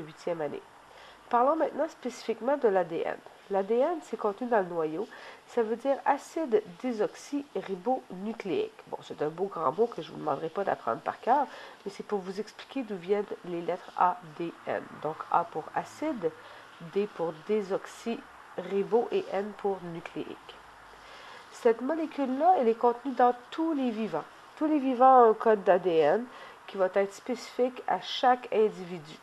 8e année. Parlons maintenant spécifiquement de l'ADN. L'ADN, c'est contenu dans le noyau. Ça veut dire acide désoxyribonucléique. Bon, c'est un beau grand mot que je ne vous demanderai pas d'apprendre par cœur, mais c'est pour vous expliquer d'où viennent les lettres A, D, N. Donc A pour acide, D pour désoxyribo et N pour nucléique. Cette molécule-là, elle est contenue dans tous les vivants. Tous les vivants ont un code d'ADN qui va être spécifique à chaque individu.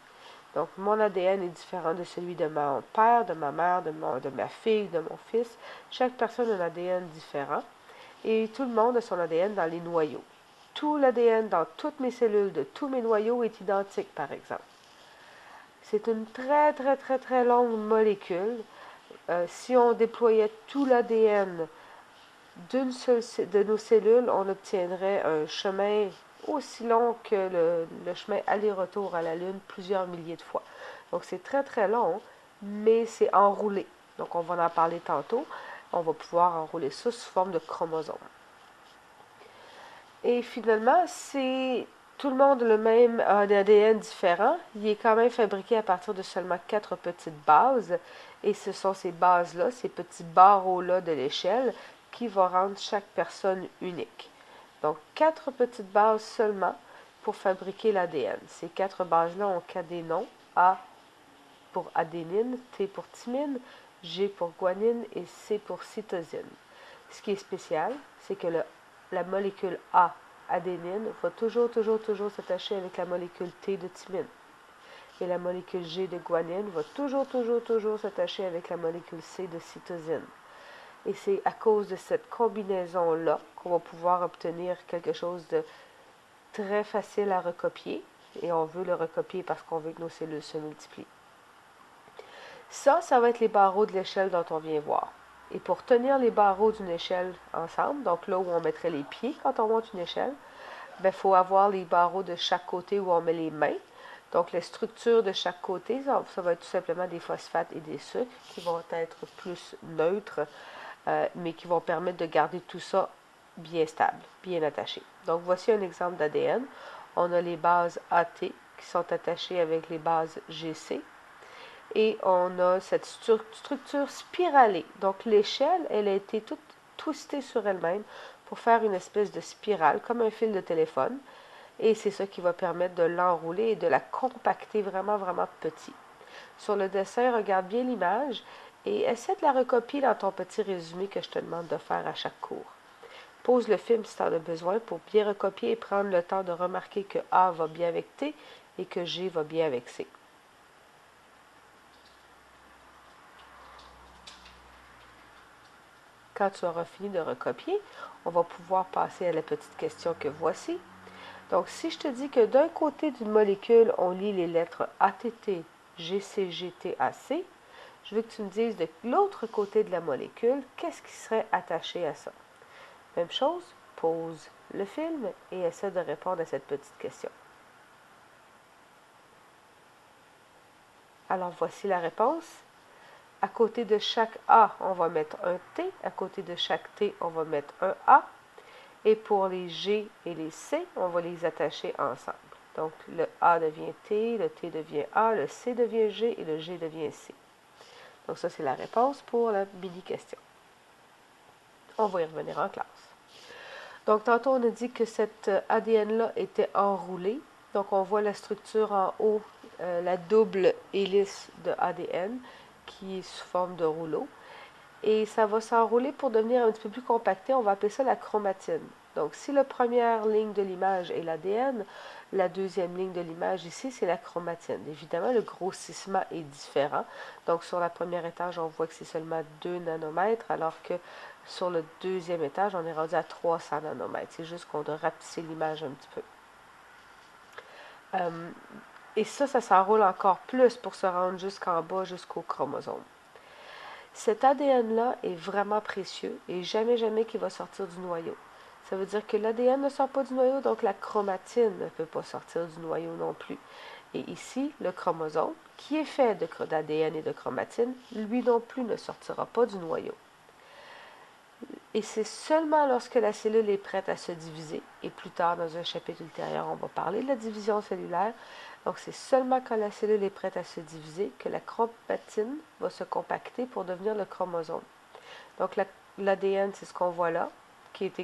Donc, mon ADN est différent de celui de mon père, de ma mère, de ma fille, de mon fils. Chaque personne a un ADN différent et tout le monde a son ADN dans les noyaux. Tout l'ADN dans toutes mes cellules de tous mes noyaux est identique, par exemple. C'est une très, très, très, très longue molécule. Si on déployait tout l'ADN d'une seule de nos cellules, on obtiendrait un chemin aussi long que le chemin aller-retour à la Lune plusieurs milliers de fois. Donc c'est très très long, mais c'est enroulé. Donc on va en parler tantôt. On va pouvoir enrouler ça sous forme de chromosomes. Et finalement, c'est tout le monde le même ADN différent. Il est quand même fabriqué à partir de seulement 4 petites bases. Et ce sont ces bases-là, ces petits barreaux-là de l'échelle, qui vont rendre chaque personne unique. Donc, 4 petites bases seulement pour fabriquer l'ADN. Ces 4 bases-là ont des noms. A pour adénine, T pour thymine, G pour guanine et C pour cytosine. Ce qui est spécial, c'est que la molécule A, adénine, va toujours s'attacher avec la molécule T de thymine. Et la molécule G de guanine va toujours s'attacher avec la molécule C de cytosine. Et c'est à cause de cette combinaison-là qu'on va pouvoir obtenir quelque chose de très facile à recopier. Et on veut le recopier parce qu'on veut que nos cellules se multiplient. Ça va être les barreaux de l'échelle dont on vient voir. Et pour tenir les barreaux d'une échelle ensemble, donc là où on mettrait les pieds quand on monte une échelle, il faut avoir les barreaux de chaque côté où on met les mains. Donc les structures de chaque côté, ça va être tout simplement des phosphates et des sucres qui vont être plus neutres, mais qui vont permettre de garder tout ça bien stable, bien attaché. Donc voici un exemple d'ADN. On a les bases AT qui sont attachées avec les bases GC. Et on a cette structure spiralée. Donc l'échelle, elle a été toute twistée sur elle-même pour faire une espèce de spirale, comme un fil de téléphone. Et c'est ça qui va permettre de l'enrouler et de la compacter vraiment, vraiment petit. Sur le dessin, regarde bien l'image et essaie de la recopier dans ton petit résumé que je te demande de faire à chaque cours. Pause le film si tu en as besoin pour bien recopier et prendre le temps de remarquer que A va bien avec T et que G va bien avec C. Quand tu auras fini de recopier, on va pouvoir passer à la petite question que voici. Donc, si je te dis que d'un côté d'une molécule, on lit les lettres ATT, GCG, TAC, je veux que tu me dises de l'autre côté de la molécule, qu'est-ce qui serait attaché à ça? Même chose, pause le film et essaie de répondre à cette petite question. Alors, voici la réponse. À côté de chaque A, on va mettre un T. À côté de chaque T, on va mettre un A. Et pour les G et les C, on va les attacher ensemble. Donc, le A devient T, le T devient A, le C devient G et le G devient C. Donc, ça, c'est la réponse pour la mini-question. On va y revenir en classe. Donc, tantôt, on a dit que cet ADN-là était enroulé. Donc, on voit la structure en haut, la double hélice de ADN qui est sous forme de rouleau. Et ça va s'enrouler pour devenir un petit peu plus compacté. On va appeler ça la chromatine. Donc, si la première ligne de l'image est l'ADN, la deuxième ligne de l'image ici, c'est la chromatine. Évidemment, le grossissement est différent. Donc, sur la première étage, on voit que c'est seulement 2 nanomètres, alors que sur le deuxième étage, on est rendu à 300 nanomètres. C'est juste qu'on doit rapetisser l'image un petit peu. Et ça s'enroule encore plus pour se rendre jusqu'en bas, jusqu'au chromosome. Cet ADN-là est vraiment précieux et jamais qu'il va sortir du noyau. Ça veut dire que l'ADN ne sort pas du noyau, donc la chromatine ne peut pas sortir du noyau non plus. Et ici, le chromosome, qui est fait d'ADN et de chromatine, lui non plus ne sortira pas du noyau. Et c'est seulement lorsque la cellule est prête à se diviser, et plus tard dans un chapitre ultérieur, on va parler de la division cellulaire. Donc c'est seulement quand la cellule est prête à se diviser que la chromatine va se compacter pour devenir le chromosome. Donc l'ADN, c'est ce qu'on voit là, qui a été